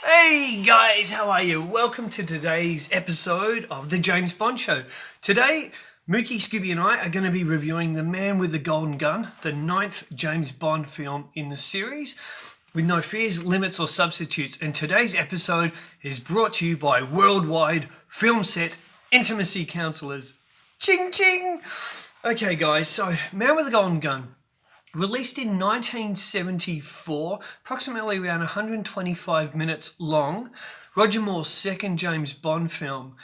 Hey guys, how are you? Welcome to today's episode of The James Bond Show. Today, Mookie, Scooby and I are going to be reviewing The Man with the Golden Gun, the 9th James Bond film in the series, with no fears, limits or substitutes. And today's episode is brought to you by Worldwide Film Set Intimacy Counselors. Ching ching! Okay guys, so Man with the Golden Gun. Released in 1974, approximately around 125 minutes long, Roger Moore's second James Bond film,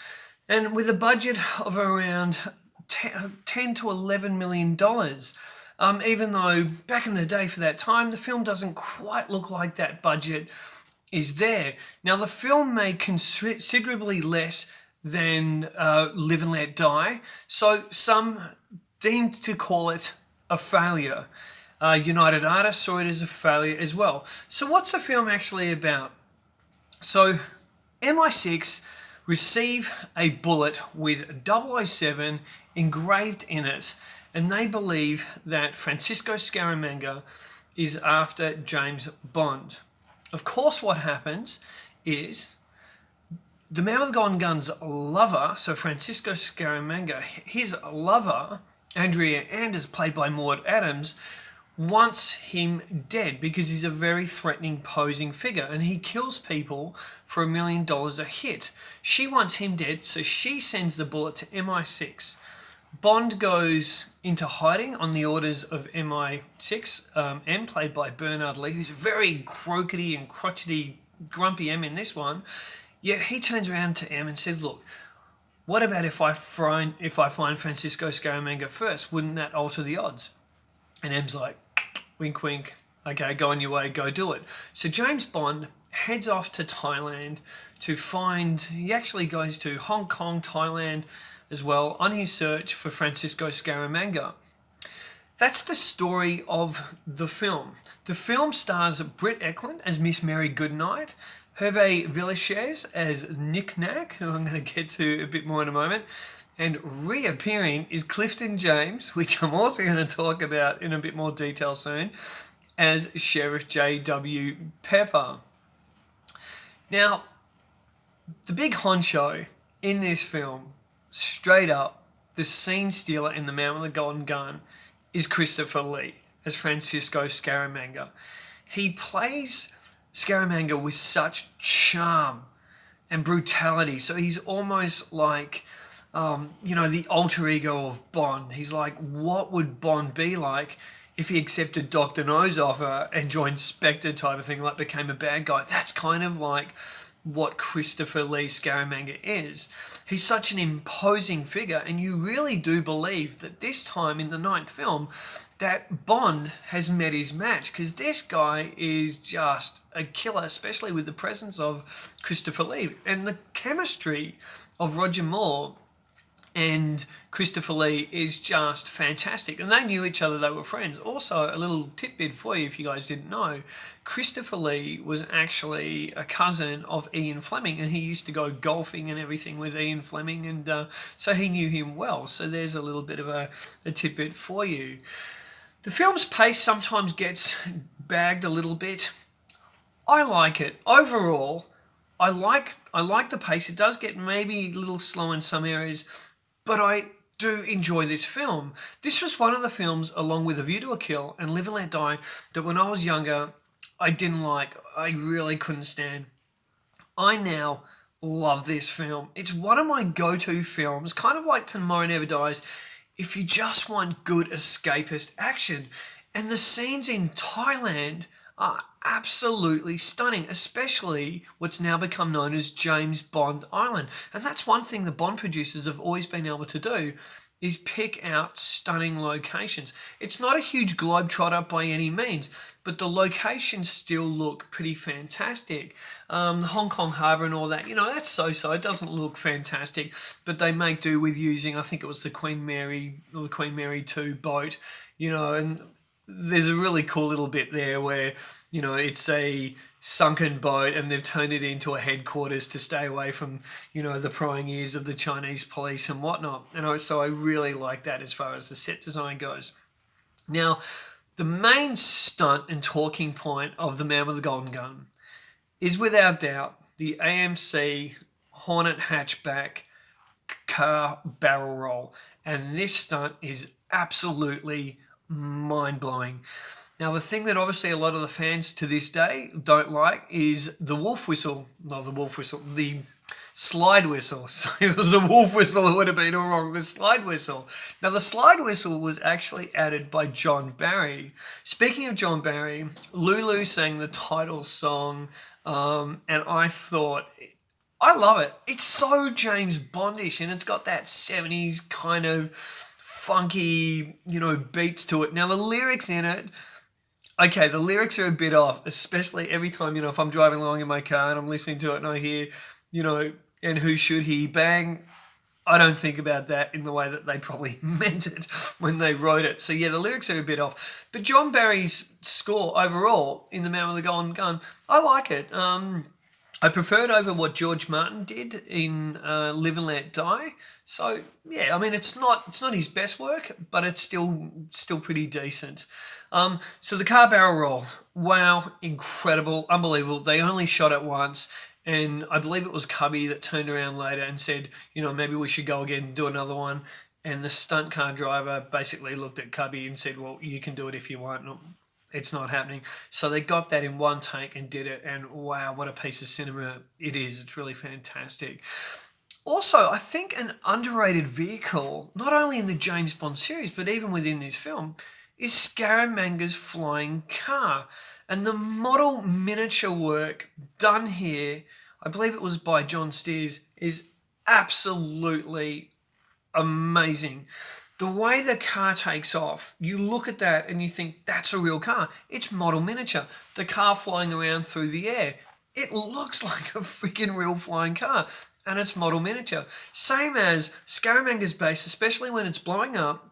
and with a budget of around $10 to $11 million. Even though back in the day for that time, the film doesn't quite look like that budget is there. Now, the film made considerably less than Live and Let Die, so some deemed to call it a failure. United Artists saw it as a failure as well. So what's the film actually about? So MI6 receive a bullet with 007 engraved in it, and they believe that Francisco Scaramanga is after James Bond. Of course, what happens is the Man with the Golden Gun's lover, so Francisco Scaramanga, his lover, Andrea Anders, played by Maud Adams, wants him dead because he's a very threatening, posing figure, and he kills people for $1 million a hit. She wants him dead, so she sends the bullet to MI6. Bond goes into hiding on the orders of MI6, M, played by Bernard Lee, who's very crookedy and crotchety, grumpy M in this one. Yet he turns around to M and says, look, what about if I find Francisco Scaramanga first? Wouldn't that alter the odds? And M's like, wink, wink. Okay, go on your way, go do it. So James Bond heads off to Thailand to find, he actually goes to Hong Kong, Thailand as well, on his search for Francisco Scaramanga. That's the story of the film. The film stars Britt Ekland as Miss Mary Goodnight, Hervé Villechaize as Nick Nack, who I'm going to get to a bit more in a moment, and reappearing is Clifton James, which I'm also going to talk about in a bit more detail soon, as Sheriff J.W. Pepper. Now, the big honcho in this film, straight up, the scene stealer in The Man with the Golden Gun, is Christopher Lee as Francisco Scaramanga. He plays Scaramanga with such charm and brutality, so he's almost like the alter ego of Bond. He's like, what would Bond be like if he accepted Dr. No's offer and joined Spectre type of thing, like became a bad guy? That's kind of like what Christopher Lee Scaramanga is. He's such an imposing figure, and you really do believe that this time in the 9th film that Bond has met his match, because this guy is just a killer, especially with the presence of Christopher Lee. And the chemistry of Roger Moore and Christopher Lee is just fantastic. And they knew each other, they were friends. Also, a little tidbit for you if you guys didn't know, Christopher Lee was actually a cousin of Ian Fleming, and he used to go golfing and everything with Ian Fleming, and so he knew him well. So there's a little bit of a tidbit for you. The film's pace sometimes gets bagged a little bit. I like it. Overall, I like the pace. It does get maybe a little slow in some areas, but I do enjoy this film. This was one of the films, along with A View to a Kill and Live and Let Die, that when I was younger, I didn't like. I really couldn't stand. I now love this film. It's one of my go-to films, kind of like Tomorrow Never Dies, if you just want good escapist action. And the scenes in Thailand are absolutely stunning, especially what's now become known as James Bond Island. And that's one thing the Bond producers have always been able to do, is pick out stunning locations. It's not a huge globetrotter by any means, but the locations still look pretty fantastic. The Hong Kong harbour and all that, that's so-so. It doesn't look fantastic, but they make do with using, I think it was the Queen Mary or the Queen Mary 2 boat, and there's a really cool little bit there where, it's a sunken boat, and they've turned it into a headquarters to stay away from, the prying ears of the Chinese police and whatnot. And so I really like that as far as the set design goes. Now, the main stunt and talking point of The Man with the Golden Gun is without doubt the AMC Hornet hatchback car barrel roll. And this stunt is absolutely mind-blowing. Now, the thing that obviously a lot of the fans to this day don't like is the wolf whistle. Not the wolf whistle, the slide whistle. So if it was a wolf whistle, it would have been all wrong. The slide whistle. Now, the slide whistle was actually added by John Barry. Speaking of John Barry, Lulu sang the title song, and I thought, I love it. It's so James Bondish, and it's got that 70s kind of funky, beats to it. Now, the lyrics in it, okay, the lyrics are a bit off, especially every time, if I'm driving along in my car and I'm listening to it and I hear, and who should he bang? I don't think about that in the way that they probably meant it when they wrote it. So yeah, the lyrics are a bit off. But John Barry's score overall in The Man with the Golden Gun, I like it. I prefer it over what George Martin did in Live and Let Die. So yeah, I mean it's not his best work, but it's still pretty decent. So the car barrel roll, wow, incredible, unbelievable. They only shot it once. And I believe it was Cubby that turned around later and said, maybe we should go again and do another one. And the stunt car driver basically looked at Cubby and said, well, you can do it if you want. It's not happening. So they got that in one take and did it. And wow, what a piece of cinema it is. It's really fantastic. Also, I think an underrated vehicle, not only in the James Bond series, but even within this film, is Scaramanga's flying car. And the model miniature work done here, I believe it was by John Steers, is absolutely amazing. The way the car takes off, you look at that and you think, that's a real car. It's model miniature. The car flying around through the air. It looks like a freaking real flying car. And it's model miniature. Same as Scaramanga's base, especially when it's blowing up.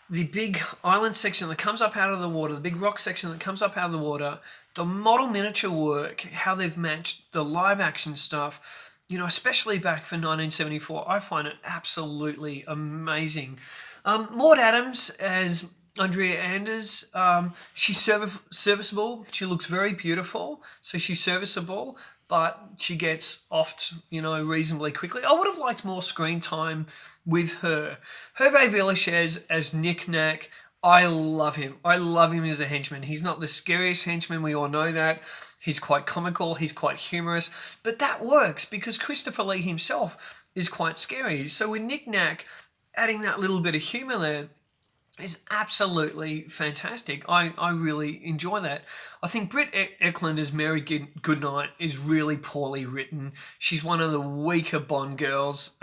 The big island section that comes up out of the water, the big rock section that comes up out of the water, the model miniature work, how they've matched the live action stuff, especially back for 1974, I find it absolutely amazing. Maud Adams as Andrea Anders, she's serviceable. She looks very beautiful, so she's serviceable, but she gets offed, reasonably quickly. I would have liked more screen time with her. Hervé Villechaize as Nick Nack, I love him. I love him as a henchman. He's not the scariest henchman, we all know that. He's quite comical, he's quite humorous, but that works because Christopher Lee himself is quite scary. So with Nick Nack adding that little bit of humour there is absolutely fantastic. I really enjoy that. I think Britt Eklund as Mary Goodnight is really poorly written. She's one of the weaker Bond girls.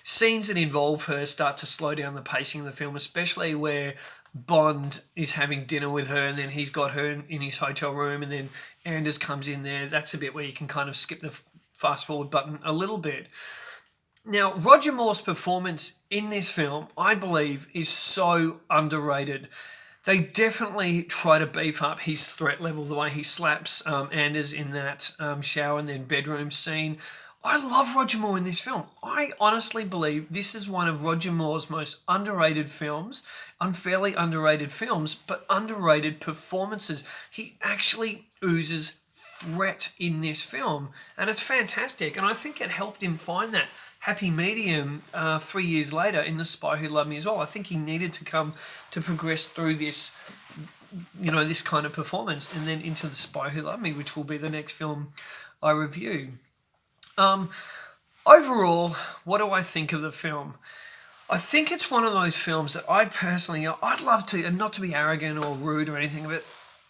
Scenes that involve her start to slow down the pacing of the film, especially where Bond is having dinner with her and then he's got her in his hotel room and then Anders comes in there. That's a bit where you can kind of skip the fast forward button a little bit. Now, Roger Moore's performance in this film, I believe, is so underrated. They definitely try to beef up his threat level, the way he slaps Anders in that shower and then bedroom scene. I love Roger Moore in this film. I honestly believe this is one of Roger Moore's most underrated films, unfairly underrated films, but underrated performances. He actually oozes threat in this film, and it's fantastic. And I think it helped him find that happy medium 3 years later in The Spy Who Loved Me as well. I think he needed to come to progress through this, this kind of performance and then into The Spy Who Loved Me, which will be the next film I review. Overall, what do I think of the film? I think it's one of those films that I personally, I'd love to, and not to be arrogant or rude or anything, but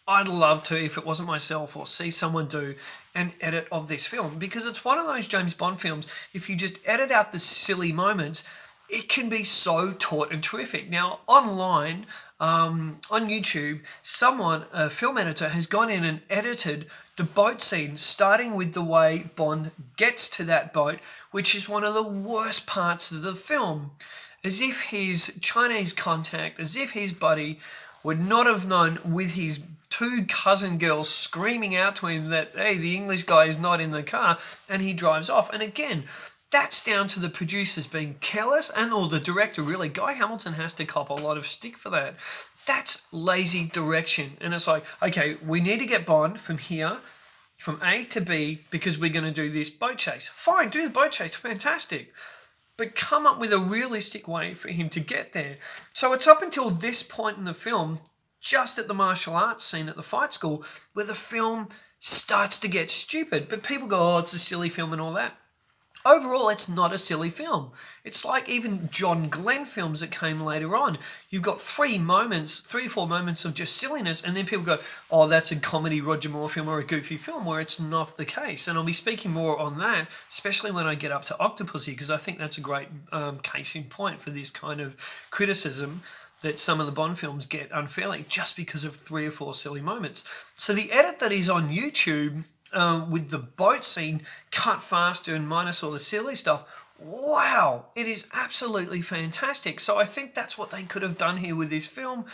I'd love to, if it wasn't myself, or see someone do an edit of this film, because it's one of those James Bond films, if you just edit out the silly moments, it can be so taut and terrific. Now, online, on YouTube, a film editor, has gone in and edited the boat scene, starting with the way Bond gets to that boat, which is one of the worst parts of the film. As if his Chinese contact, as if his buddy would not have known with his two cousin girls screaming out to him that, hey, the English guy is not in the car, and he drives off. And again, that's down to the producers being careless or the director, really. Guy Hamilton has to cop a lot of stick for that. That's lazy direction. And it's like, okay, we need to get Bond from here, from A to B, because we're going to do this boat chase. Fine, do the boat chase, fantastic. But come up with a realistic way for him to get there. So it's up until this point in the film, just at the martial arts scene at the fight school, where the film starts to get stupid. But people go, oh, it's a silly film and all that. Overall, it's not a silly film. It's like even John Glenn films that came later on. You've got 3 or 4 moments of just silliness, and then people go, oh, that's a comedy Roger Moore film or a goofy film, where it's not the case. And I'll be speaking more on that, especially when I get up to Octopussy, because I think that's a great case in point for this kind of criticism that some of the Bond films get unfairly just because of 3 or 4 silly moments. So the edit that is on YouTube, with the boat scene cut faster and minus all the silly stuff, wow, it is absolutely fantastic. So I think that's what they could have done here with this film,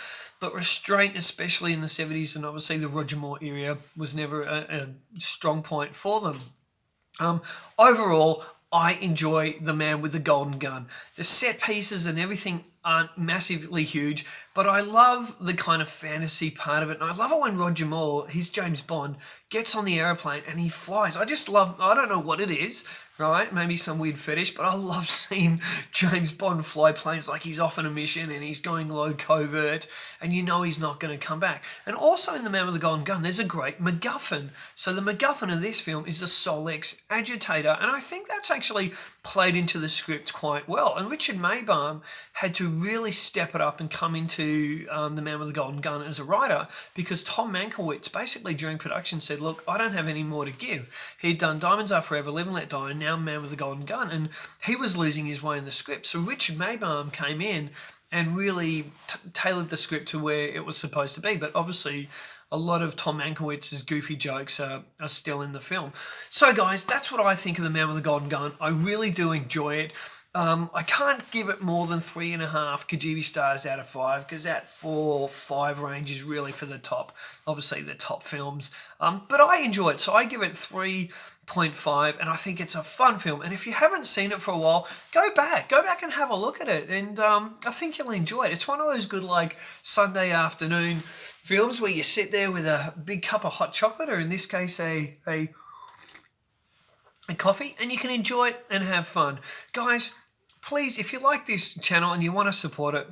but restraint, especially in the 70s, and obviously the Roger Moore era, was never a strong point for them. Overall, I enjoy The Man with the Golden Gun. The set pieces and everything aren't massively huge, but I love the kind of fantasy part of it. And I love it when Roger Moore, his James Bond, gets on the aeroplane and he flies. I don't know what it is, right? Maybe some weird fetish, but I love seeing James Bond fly planes like he's off on a mission and he's going low covert and you know he's not going to come back. And also in The Man with the Golden Gun, there's a great MacGuffin. So the MacGuffin of this film is the Solex agitator, and I think that's actually played into the script quite well. And Richard Maybaum had to really step it up and come into The Man with the Golden Gun as a writer, because Tom Mankiewicz basically during production said, look, I don't have any more to give. He'd done Diamonds Are Forever, Live and Let Die, and now Man with the Golden Gun, and he was losing his way in the script. So Richard Maybaum came in and really tailored the script to where it was supposed to be. But obviously a lot of Tom Mankiewicz's goofy jokes are still in the film. So guys, that's what I think of The Man with the Golden Gun. I really do enjoy it. I can't give it more than 3.5 Kajeevie stars out of 5, because that 4 or 5 range is really for the top, obviously the top films. But I enjoy it, so I give it 3.5, and I think it's a fun film. And if you haven't seen it for a while, go back and have a look at it, and I think you'll enjoy it. It's one of those good like Sunday afternoon films where you sit there with a big cup of hot chocolate, or in this case a coffee, and you can enjoy it and have fun. Guys, please, if you like this channel and you want to support it,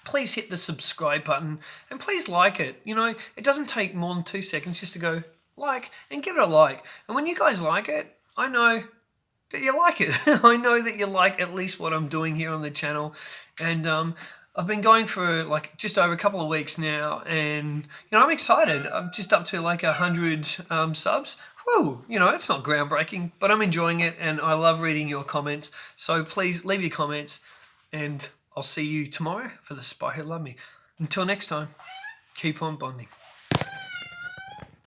please hit the subscribe button and please like it. You know, it doesn't take more than 2 seconds just to go like and give it a like. And when you guys like it, I know that you like it. I know that you like at least what I'm doing here on the channel. And I've been going for like just over a couple of weeks now, and you know, I'm excited. I'm just up to like 100 subs. Whew, you know, it's not groundbreaking, but I'm enjoying it, and I love reading your comments. So please leave your comments, and I'll see you tomorrow for The Spy Who Loved Me. Until next time, keep on bonding.